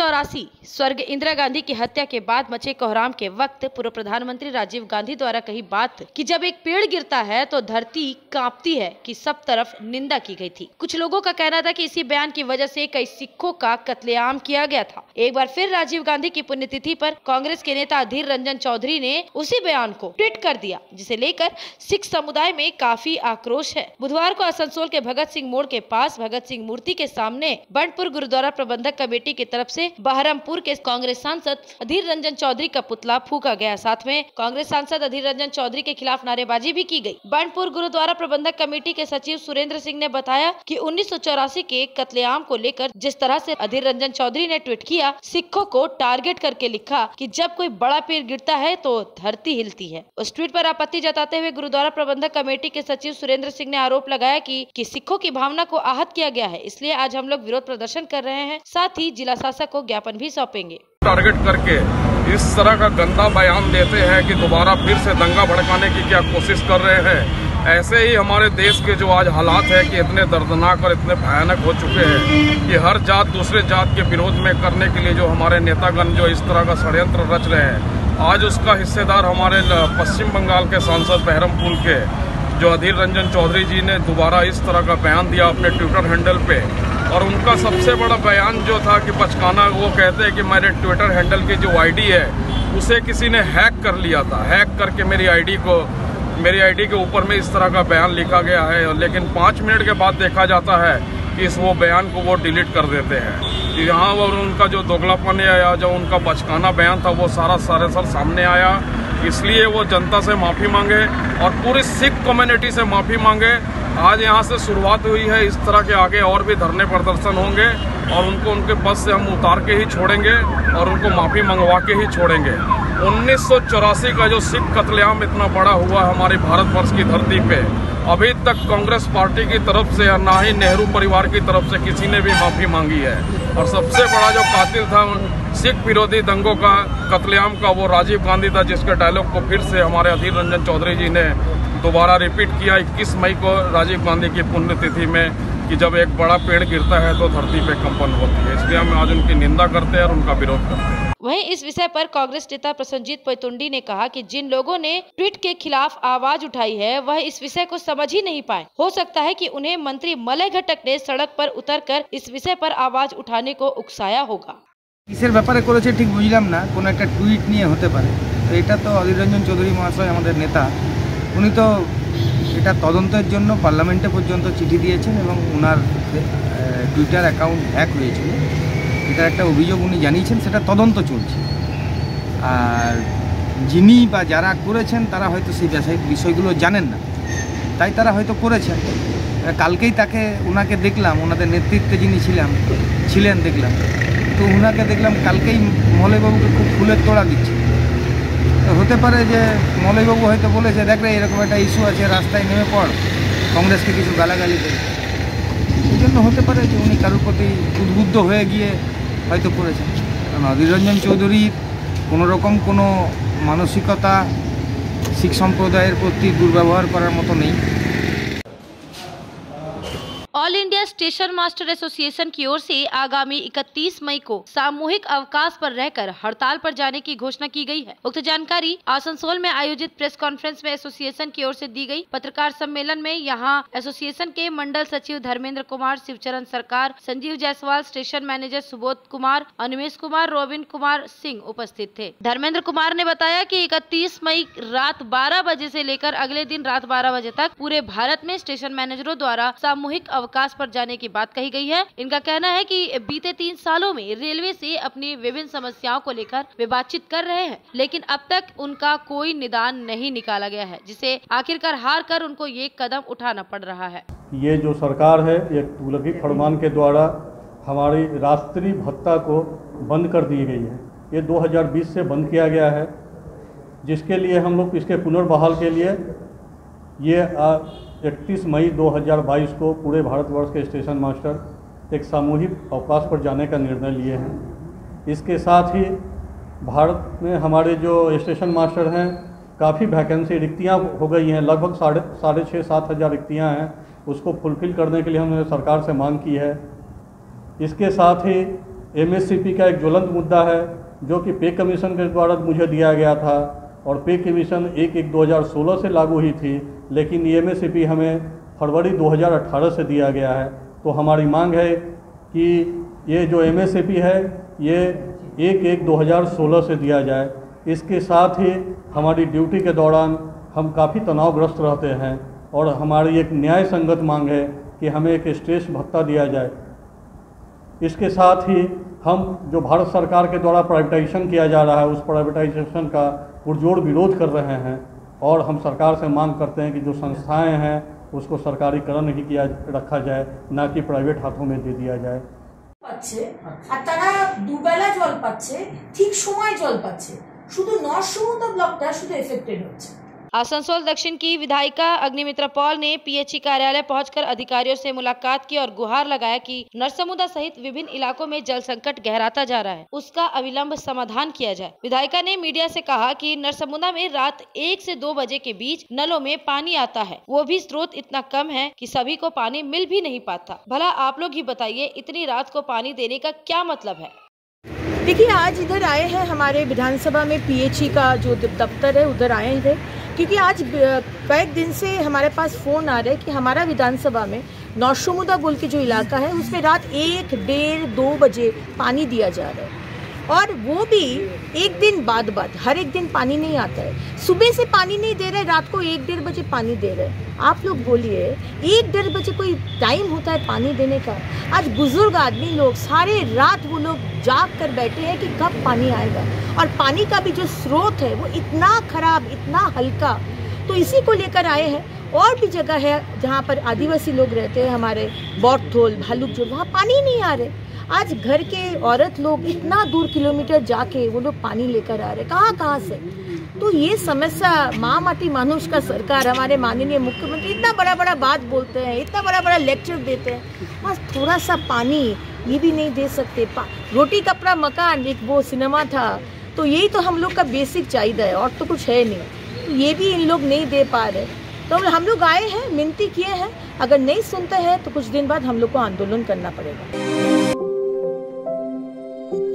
1984 स्वर्ग इंदिरा गांधी की हत्या के बाद मचे कोहराम के वक्त पूर्व प्रधानमंत्री राजीव गांधी द्वारा कही बात कि जब एक पेड़ गिरता है तो धरती कांपती है की सब तरफ निंदा की गई थी। कुछ लोगों का कहना था कि इसी बयान की वजह से कई सिखों का कत्लेआम किया गया था। एक बार फिर राजीव गांधी की पुण्यतिथि पर कांग्रेस के नेता अधीर रंजन चौधरी ने उसी बयान को ट्वीट कर दिया, जिसे लेकर सिख समुदाय में काफी आक्रोश है। बुधवार को आसनसोल के भगत सिंह मोड़ के पास भगत सिंह मूर्ति के सामने बंडपुर गुरुद्वारा प्रबंधक कमेटी की तरफ से बहरमपुर के कांग्रेस सांसद अधीर रंजन चौधरी का पुतला फूका गया। साथ में कांग्रेस सांसद अधीर रंजन चौधरी के खिलाफ नारेबाजी भी की गई। बंडपुर गुरुद्वारा प्रबंधक कमेटी के सचिव सुरेंद्र सिंह ने बताया कि 1984 के कत्लेआम को लेकर जिस तरह से अधीर रंजन चौधरी ने ट्वीट किया, सिखों को टारगेट करके लिखा कि जब कोई बड़ा पेड़ गिरता है तो धरती हिलती है। उस ट्वीट पर आपत्ति जताते हुए गुरुद्वारा प्रबंधक कमेटी के सचिव सुरेंद्र सिंह ने आरोप लगाया कि सिखों की भावना को आहत किया गया है, इसलिए आज हम लोग विरोध प्रदर्शन कर रहे हैं। साथ ही जिला शासक को ज्ञापन भी सौंपेंगे। टारगेट करके इस तरह का गंदा बयान देते हैं कि दोबारा फिर से दंगा भड़काने की क्या कोशिश कर रहे हैं। ऐसे ही हमारे देश के जो आज हालात है कि इतने दर्दनाक और इतने भयानक हो चुके हैं कि हर जात दूसरे जात के विरोध में करने के लिए जो हमारे नेतागण जो इस तरह का षड्यंत्र रच रहे हैं, आज उसका हिस्सेदार हमारे पश्चिम बंगाल के सांसद बहरमपुर के जो अधीर रंजन चौधरी जी ने दोबारा इस तरह का बयान दिया अपने ट्विटर हैंडल पे। और उनका सबसे बड़ा बयान जो था कि बचकाना, वो कहते हैं कि मेरे ट्विटर हैंडल की जो आईडी है उसे किसी ने हैक कर लिया था। हैक करके मेरी आईडी के ऊपर में इस तरह का बयान लिखा गया है, लेकिन 5 मिनट के बाद देखा जाता है कि वो बयान को वो डिलीट कर देते हैं। यहाँ वो उनका जो दोगलापन या जो उनका बचकाना बयान था वो सारा सामने आया। इसलिए वो जनता से माफ़ी मांगे और पूरी सिख कम्युनिटी से माफ़ी मांगे। आज यहाँ से शुरुआत हुई है, इस तरह के आगे और भी धरने प्रदर्शन होंगे और उनको उनके पद से हम उतार के ही छोड़ेंगे और उनको माफ़ी मंगवा के ही छोड़ेंगे। 1984 का जो सिख कत्लेआम इतना बड़ा हुआ हमारे भारतवर्ष की धरती पे, अभी तक कांग्रेस पार्टी की तरफ से या ना ही नेहरू परिवार की तरफ से किसी ने भी माफ़ी मांगी है। और सबसे बड़ा जो कातिल था सिख विरोधी दंगों का कत्लेआम का, वो राजीव गांधी था, जिसके डायलॉग को फिर से हमारे अधीर रंजन चौधरी जी ने दोबारा रिपीट किया 21 मई को राजीव गांधी की पुण्यतिथि में कि जब एक बड़ा पेड़ गिरता है तो धरती पे कंपन होती है। इसलिए हम आज उनकी निंदा करते हैं और उनका विरोध करते हैं। वहीं इस विषय पर कांग्रेस नेता प्रसन्नजीत पैतुंडी ने कहा कि जिन लोगों ने ट्वीट के खिलाफ आवाज उठाई है वह इस विषय को समझ ही नहीं पाए। हो सकता है कि उन्हें मंत्री मलय घटक ने सड़क पर उतरकर इस विषय पर आवाज उठाने को उकसाया होगा। কিসের ব্যাপারে করেছে ঠিক বুঝলাম না, কোনো একটা টুইট নিয়ে হতে পারে। তো এটা তো অধীর রঞ্জন চৌধুরী মহাশয় আমাদের নেতা, উনি তো এটা তদন্তের জন্য পার্লামেন্টে পর্যন্ত চিঠি দিয়েছেন এবং ওনার টুইটার অ্যাকাউন্ট হ্যাক হয়েছিল, এটার একটা অভিযোগ উনি জানিয়েছেন, সেটা তদন্ত চলছে। আর যিনি বা যারা করেছেন তারা হয়তো সেই বিষয়গুলো জানেন না, তাই তারা হয়তো করেছেন। কালকেই তাকে ওনাকে দেখলাম, ওনাদের নেতৃত্বে যিনি ছিলেন দেখলাম, তো ওনাকে দেখলাম কালকেই মলয়বাবুকে খুব ফুলের তোড়া দিচ্ছে। তো হতে পারে যে মলয়বাবু হয়তো বলেছে, দেখ রে এরকম একটা ইস্যু আছে, রাস্তায় নেমে পড়, কংগ্রেসকে কিছু গালাগালি দেয়। এই জন্য হতে পারে যে উনি কারোর প্রতি উদ্বুদ্ধ হয়ে গিয়ে হয়তো করেছেন। কারণ অধীর রঞ্জন চৌধুরীর কোনোরকম কোনো মানসিকতা শিখ সম্প্রদায়ের প্রতি দুর্ব্যবহার করার মতো নেই। All India station master association की ओर से आगामी 31 मई को सामूहिक अवकाश पर रहकर हड़ताल पर जाने की घोषणा की गई है। उक्त जानकारी आसनसोल में आयोजित प्रेस कॉन्फ्रेंस में एसोसिएशन की ओर से दी गई। पत्रकार सम्मेलन में यहां एसोसिएशन के मंडल सचिव धर्मेंद्र कुमार, शिवचरण सरकार, Sanjeev Jaiswal, station manager Subodh Kumar, Animesh Kumar, robin Kumar Singh उपस्थित थे। धर्मेंद्र कुमार ने बताया कि 31 मई रात 12 बजे से लेकर अगले दिन रात 12 बजे तक पूरे भारत में स्टेशन मैनेजरों द्वारा सामूहिक अवकाश पर जाने की बात कही गई है। इनका कहना है कि बीते 3 सालों में रेलवे से अपनी विभिन्न समस्याओं को लेकर वे बातचीत कर रहे हैं, लेकिन अब तक उनका कोई निदान नहीं निकाला गया है, जिसे आखिरकार हार कर उनको ये कदम उठाना पड़ रहा है। ये जो सरकार है, ये तुगलकी फरमान के द्वारा हमारी राष्ट्रीय भत्ता को बंद कर दी गई है। ये 2020 से बंद किया गया है, जिसके लिए हम लोग इसके पुनर्बहाल के लिए ये 31 मई 2022 को पूरे भारतवर्ष के स्टेशन मास्टर एक सामूहिक अवकाश पर जाने का निर्णय लिए हैं। इसके साथ ही भारत में हमारे जो स्टेशन मास्टर हैं, काफ़ी वैकेंसी रिक्तियां हो गई हैं, लगभग 6,500-7 हज़ार रिक्तियां हैं। उसको फुलफिल करने के लिए हमने सरकार से मांग की है। इसके साथ ही एमएससीपी का एक ज्वलंत मुद्दा है जो कि पे कमीशन के द्वारा मुझे दिया गया था और पे कमीशन 1/1/2016 से लागू हुई थी, लेकिन एमएससीपी हमें फरवरी 2018 से दिया गया है। तो हमारी मांग है कि ये जो एमएससीपी है ये 1/1/2016 से दिया जाए। इसके साथ ही हमारी ड्यूटी के दौरान हम काफ़ी तनावग्रस्त रहते हैं और हमारी एक न्याय संगत मांग है कि हमें एक स्ट्रेस भत्ता दिया जाए। इसके साथ ही हम जो भारत सरकार के द्वारा प्राइवेटाइजेशन किया जा रहा है उस प्राइवेटाइजेशन का पुरजोर विरोध कर रहे हैं और हम सरकार से मांग करते हैं कि जो संस्थाएं हैं उसको सरकारीकरण ही किया रखा जाए, ना कि प्राइवेट हाथों में दे दिया जाए। পাচ্ছে আর তারা দুবেলা জল পাচ্ছে, ঠিক সময় জল পাচ্ছে, শুধু নরসমুদ্র ব্লকটা শুধু এফেক্টেড হচ্ছে। आसनसोल दक्षिण की विधायिका अग्निमित्रा पॉल ने पीएचई कार्यालय पहुंचकर अधिकारियों से मुलाकात की और गुहार लगाया कि नरसमुदा सहित विभिन्न इलाकों में जल संकट गहराता जा रहा है, उसका अविलंब समाधान किया जाए। विधायिका ने मीडिया से कहा कि नरसमुदा में रात 1 से 2 बजे के बीच नलों में पानी आता है, वो भी स्रोत इतना कम है कि सभी को पानी मिल भी नहीं पाता। भला आप लोग ही बताइए, इतनी रात को पानी देने का क्या मतलब है? देखिए, आज इधर आए हैं हमारे विधानसभा में पीएचई का जो दफ्तर है उधर आए थे, क्योंकि आज कई दिन से हमारे पास फ़ोन आ रहे हैं कि हमारा विधानसभा में नौशमुदा बोल के जो इलाका है उसमें रात 1, 1:30, 2 बजे पानी दिया जा रहा है और वो भी एक दिन बाद हर एक दिन पानी नहीं आता है। सुबह से पानी नहीं दे रहे, रात को 1, 1:30 बजे पानी दे रहे हैं। आप लोग बोलिए, 1, 1:30 बजे कोई टाइम होता है पानी देने का? आज बुजुर्ग आदमी लोग सारे रात वो लोग जाग कर बैठे हैं कि कब पानी आएगा, और पानी का भी जो स्रोत है वो इतना खराब, इतना हल्का। तो इसी को लेकर आए हैं। और भी जगह है जहाँ पर आदिवासी लोग रहते हैं, हमारे बौर्थोल, भालुकझोल, वहाँ पानी नहीं आ रहे। आज घर के औरत लोग इतना दूर किलोमीटर जाके वो लोग पानी लेकर आ रहे, कहाँ से? तो ये समस्या माँ माटी मानुष का सरकार, हमारे माननीय मुख्यमंत्री इतना बड़ा बात बोलते हैं, इतना बड़ा लेक्चर देते हैं, बस थोड़ा सा पानी ये भी नहीं दे सकते। रोटी कपड़ा मकान एक वो सिनेमा था, तो यही तो हम लोग का बेसिक चाहिए है और तो कुछ है नहीं। तो ये भी इन लोग नहीं दे पा रहे, तो हम लोग आए हैं, मिनती किए हैं। अगर नहीं सुनते हैं तो कुछ दिन बाद हम लोग को आंदोलन करना पड़ेगा।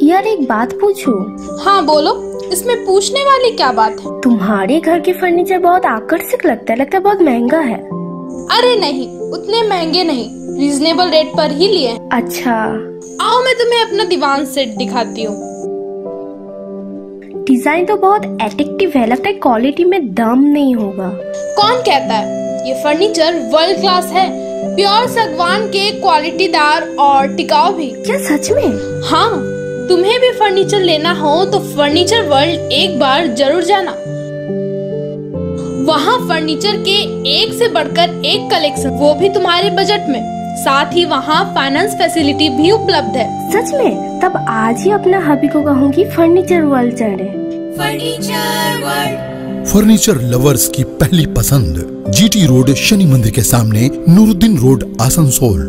यार एक बात पूछूं? हाँ बोलो, इसमें पूछने वाली क्या बात है? तुम्हारे घर के फर्नीचर बहुत आकर्षक लगता है बहुत महंगा है। अरे नहीं, उतने महंगे नहीं, रीजनेबल रेट पर ही लिए हैं। अच्छा, आओ मैं तुम्हें अपना दीवान सेट दिखाती हूँ। डिजाइन तो बहुत एट्रैक्टिव है, लगता है क्वालिटी में दम नहीं होगा। कौन कहता है? ये फर्नीचर वर्ल्ड क्लास है, प्योर सागवान के, क्वालिटीदार और टिकाऊ भी। क्या सच में? हाँ, तुम्हें भी फर्नीचर लेना हो तो फर्नीचर वर्ल्ड एक बार जरूर जाना। वहाँ फर्नीचर के एक से बढ़कर एक कलेक्शन, वो भी तुम्हारे बजट में। साथ ही वहाँ फाइनेंस फैसिलिटी भी उपलब्ध है। सच में? तब आज ही अपना हबी को कहूँगी फर्नीचर वर्ल्ड चढ़े। फर्नीचर वर्ल्ड, फर्नीचर लवर्स की पहली पसंद, जीटी रोड, शनि मंदिर के सामने, नूरुद्दीन रोड, आसनसोल।